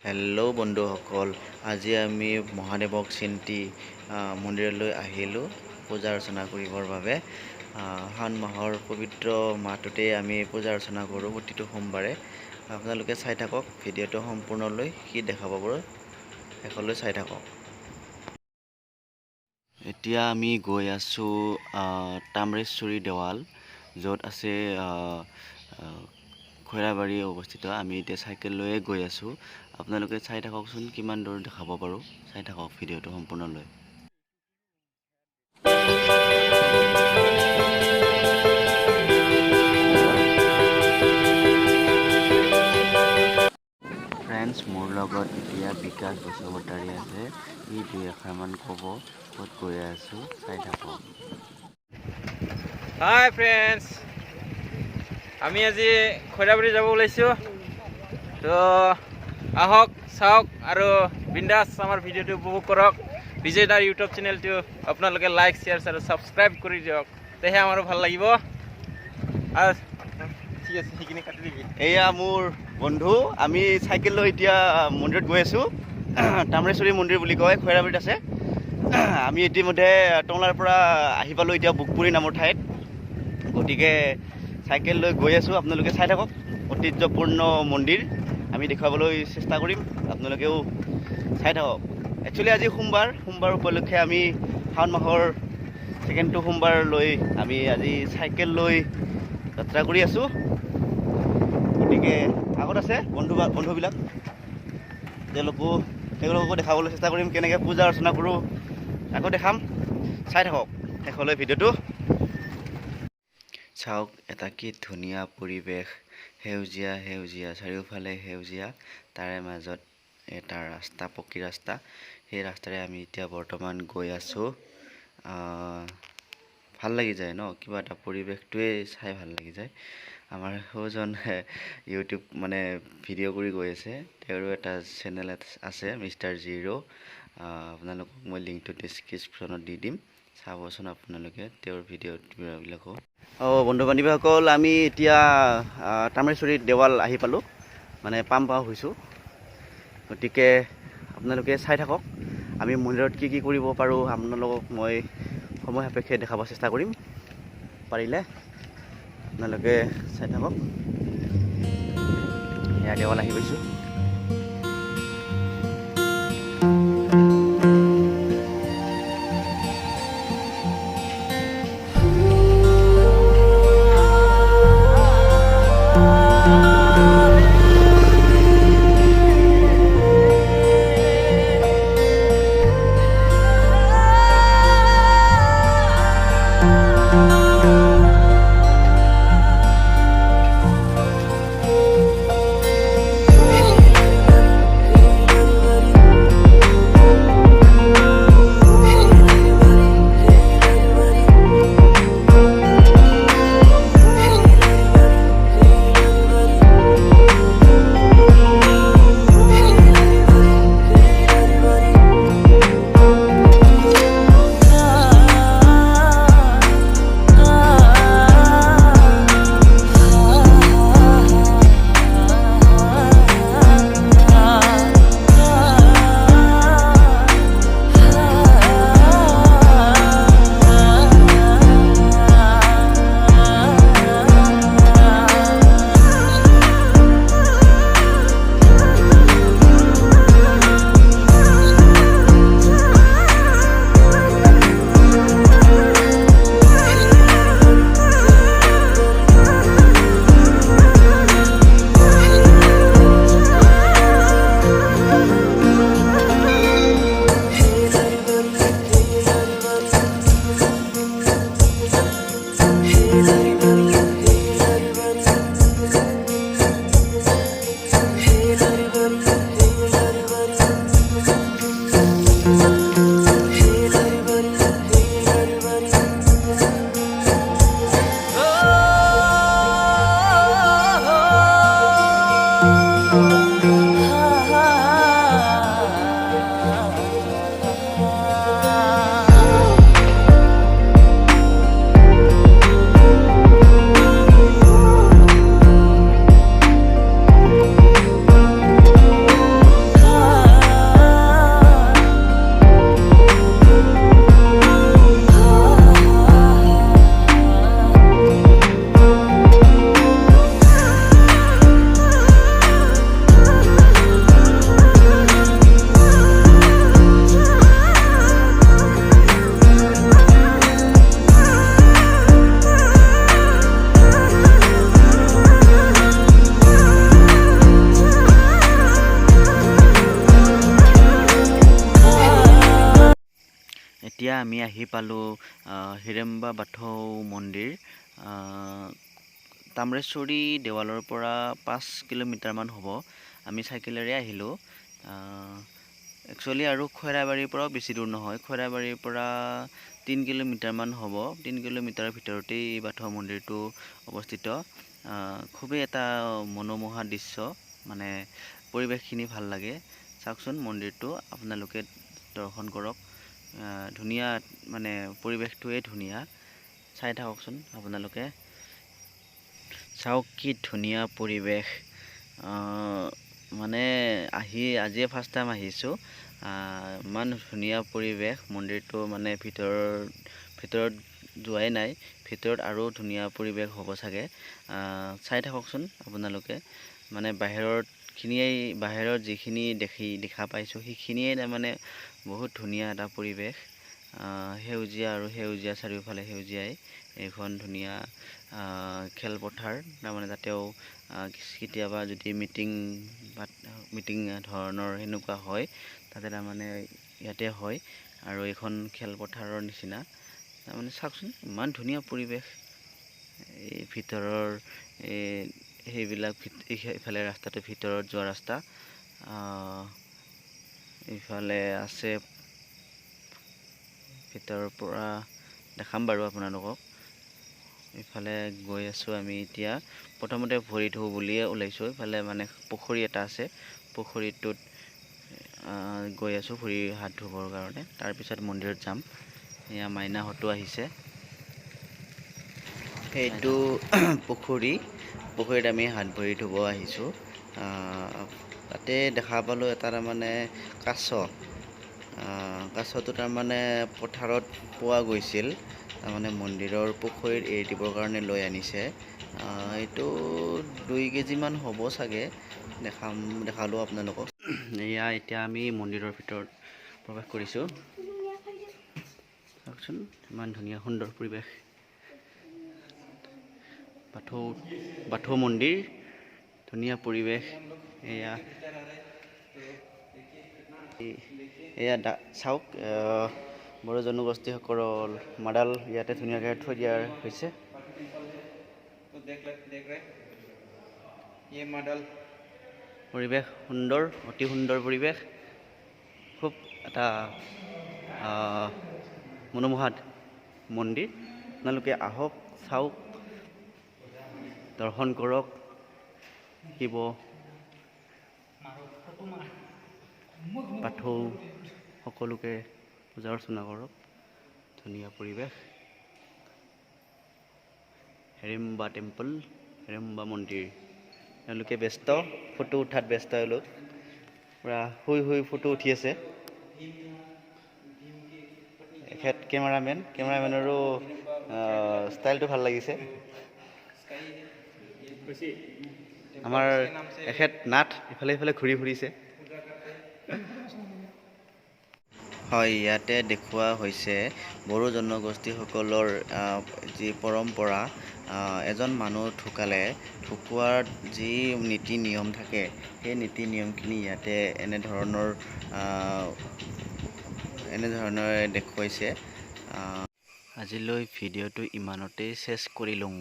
Hello' বন্ধুসকল, আজি আমি মহাদেৱক চিন্তি মন্দিৰলৈ আহিলোঁ পূজা অৰ্চনা কৰিবৰ বাবে। শাওণ মাহৰ পবিত্ৰ মাহটোতেই আমি পূজা অৰ্চনা কৰোঁ প্ৰতিটো সোমবাৰে। আপোনালোকে চাই থাকক ভিডিঅ'টো সম্পূৰ্ণলৈ, কি দেখা পাব শেষলৈ চাই থাকক। এতিয়া আমি গৈ আছোঁ তামৰেশ্বৰী দেৱাল, য'ত আছে খৈৰাবাৰী অৱস্থিত। আমি এতিয়া চাইকেল লৈয়ে গৈ আছোঁ। আপোনালোকে চাই থাককচোন কিমান দূৰ দেখাব পাৰোঁ, চাই থাকক ভিডিঅ'টো সম্পূৰ্ণলৈ। ফ্ৰেণ্ডছ, মোৰ লগত এতিয়া বিকাশ বসুমতাৰী আছে। ই দুই এষাৰমান ক'ব ক'ত গৈ আছোঁ, চাই থাকক। হাই ফ্ৰেণ্ডছ, আমি আজি খৈৰাবাৰী যাব ওলাইছোঁ। তো আহক, চাওক আৰু বিন্দাছ আমাৰ ভিডিঅ'টো উপভোগ কৰক। বিজয় দাৰ ইউটিউব চেনেলটো আপোনালোকে লাইক, শ্বেয়াৰ আৰু ছাবস্ক্ৰাইব কৰি দিয়ক, তেহে আমাৰো ভাল লাগিব। আৰু ঠিক আছে, সেইখিনি কাটি দিবি। এয়া মোৰ বন্ধু, আমি চাইকেল লৈ এতিয়া মন্দিৰত গৈ আছোঁ। তামৰেশ্বৰী মন্দিৰ বুলি কয়, খৈৰাবাৰীত আছে। আমি ইতিমধ্যে টংলাৰ পৰা আহি পালোঁ এতিয়া বুকপুৰী নামৰ ঠাইত। গতিকে চাইকেল লৈ গৈ আছোঁ, আপোনালোকে চাই থাকক। ঐতিহ্যপূৰ্ণ মন্দিৰ আমি দেখুৱাবলৈ চেষ্টা কৰিম, আপোনালোকেও চাই থাকক। একচুৱেলি আজি সোমবাৰ উপলক্ষে আমি শাওণ মাহৰ ছেকেণ্ডটো সোমবাৰ লৈ আমি আজি চাইকেল লৈ যাত্ৰা কৰি আছোঁ। গতিকে আগত আছে বন্ধুবিলাক, তেওঁলোককো দেখাবলৈ চেষ্টা কৰিম কেনেকৈ পূজা অৰ্চনা কৰোঁ, আকৌ দেখাম। চাই থাকক শেষলৈ ভিডিঅ'টো। চাওক, এটা কি ধুনীয়া পৰিৱেশ, সেউজীয়া চাৰিওফালে সেউজীয়া, তাৰে মাজত এটা ৰাস্তা, পকী ৰাস্তা। সেই ৰাস্তাৰে আমি এতিয়া বৰ্তমান গৈ আছোঁ। ভাল লাগি যায় ন, কিবা এটা পৰিৱেশটোৱে চাই ভাল লাগি যায়। আমাৰ সৌজন ইউটিউব ভিডিঅ' কৰি গৈ আছে, তেওঁৰো এটা চেনেল আছে, মিষ্টাৰ জিৰ'। আপোনালোকক মই লিংকটো ডিছক্ৰিপশ্যনত দি দিম, চাবচোন আপোনালোকে তেওঁৰ ভিডিঅ'বিলাকো। বন্ধু বান্ধৱীসকল, আমি এতিয়া তামৰেশ্বৰী দেৱাল আহি পালোঁ, পাম হৈছোঁ। গতিকে আপোনালোকে চাই থাকক, আমি মন্দিৰত কি কি কৰিব পাৰোঁ আপোনালোকক মই সময় সাপেক্ষে দেখাব চেষ্টা কৰিম। পাৰিলে আপোনালোকে চাই থাকক। এয়া দেৱাল আহি পাইছোঁ। এতিয়া আমি আহি পালোঁ হিড়িম্বা বাথৌ মন্দিৰ। তামৰেশ্বৰী দেৱালৰ পৰা 5 কিলোমিটাৰমান হ'ব। আমি চাইকেলেৰে আহিলোঁ। একচুৱেলি আৰু খৈৰাবাৰীৰ পৰাও বেছি দূৰ নহয়। খৈৰাবাৰীৰ পৰা 3 কিলোমিটাৰমান হ'ব। 3 কিলোমিটাৰৰ ভিতৰতেই এই বাথৌ মন্দিৰটো অৱস্থিত। খুবেই এটা মনোমোহা দৃশ্য, মানে পৰিৱেশখিনি ভাল লাগে। চাওকচোন মন্দিৰটো আপোনালোকে দৰ্শন কৰক। ধুনীয়া, মানে পৰিৱেশটোৱে ধুনীয়া। চাই থাককচোন আপোনালোকে। চাওক কি ধুনীয়া পৰিৱেশ। মানে আজিয়ে ফাৰ্ষ্ট টাইম আহিছোঁ। ইমান ধুনীয়া পৰিৱেশ। মন্দিৰটো মানে ভিতৰত যোৱাই নাই। ভিতৰত আৰু ধুনীয়া পৰিৱেশ হ'ব চাগে। চাই থাককচোন আপোনালোকে। মানে বাহিৰত যিখিনি দেখা পাইছোঁ সেইখিনিয়ে তাৰমানে বহুত ধুনীয়া এটা পৰিৱেশ। সেউজীয়া আৰু সেউজীয়া, চাৰিওফালে সেউজীয়াই। এইখন ধুনীয়া খেলপথাৰ। তাৰমানে তাতেও কেতিয়াবা যদি মিটিং ধৰণৰ সেনেকুৱা হয়, তাতে তাৰমানে ইয়াতে হয়। আৰু এইখন খেলপথাৰৰ নিচিনা। তাৰমানে চাওকচোন ইমান ধুনীয়া পৰিৱেশ। এই ভিতৰৰ সেইবিলাক ইফালে ৰাস্তাটো ভিতৰত যোৱা ৰাস্তা। ইফালে আছে, ভিতৰৰ পৰা দেখাম বাৰু আপোনালোকক। ইফালে গৈ আছোঁ আমি এতিয়া। প্ৰথমতে ভৰি ধুওঁ বুলিয়ে ওলাইছোঁ। ইফালে মানে পুখুৰী এটা আছে। পুখুৰীটোত গৈ আছোঁ হাত ধুবৰ কাৰণে। তাৰপিছত মন্দিৰত যাম। এয়া মাইনাহঁতো আহিছে। এইটো পুখুৰীত আমি হাত ভৰি ধুব আহিছোঁ। তাতে দেখা পালোঁ এটা তাৰমানে কাছটো তাৰমানে পথাৰত পোৱা গৈছিল। তাৰমানে মন্দিৰৰ পুখুৰীত এৰি দিবৰ কাৰণে লৈ আনিছে। এইটো 2 কেজিমান হ'ব চাগে। দেখালোঁ আপোনালোকক। এয়া এতিয়া আমি মন্দিৰৰ ভিতৰত প্ৰৱেশ কৰিছোঁ। চাওকচোন ইমান ধুনীয়া সুন্দৰ পৰিৱেশ। বাথৌ মন্দিৰ, ধুনীয়া পৰিৱেশ। এয়া চাওক, বড়ো জনগোষ্ঠীসকলৰ মাডাল ইয়াতে ধুনীয়াকৈ থৈ দিয়া হৈছে। পৰিৱেশ সুন্দৰ, অতি সুন্দৰ পৰিৱেশ। খুব এটা মনোমোহা মন্দিৰ। আপোনালোকে আহক, চাওক, দৰ্শন কৰক। শিৱ বাথৌ সকলোকে পূজা অৰ্চনা কৰক। ধুনীয়া পৰিৱেশ। হিড়িম্বা টেম্পল, হিড়িম্বা মন্দিৰ। তেওঁলোকে ব্যস্ত, ফটো উঠাত ব্যস্ত। এওঁলোক পূৰা শুই ফটো উঠি আছে। এখেত কেমেৰামেনৰো ষ্টাইলটো ভাল লাগিছে। আমাৰ এখেত নাথ ইফালে ঘূৰি ফুৰিছে। হয়, ইয়াতে দেখুওৱা হৈছে বড়ো জনগোষ্ঠীসকলৰ যি পৰম্পৰা। এজন মানুহ ঢুকালে, ঢুকোৱাৰ যি নীতি নিয়ম থাকে, সেই নীতি নিয়মখিনি ইয়াতে এনেধৰণে দেখুৱাইছে। আজিলৈ ভিডিঅ'টো ইমানতেই চেছ কৰি লওঁ।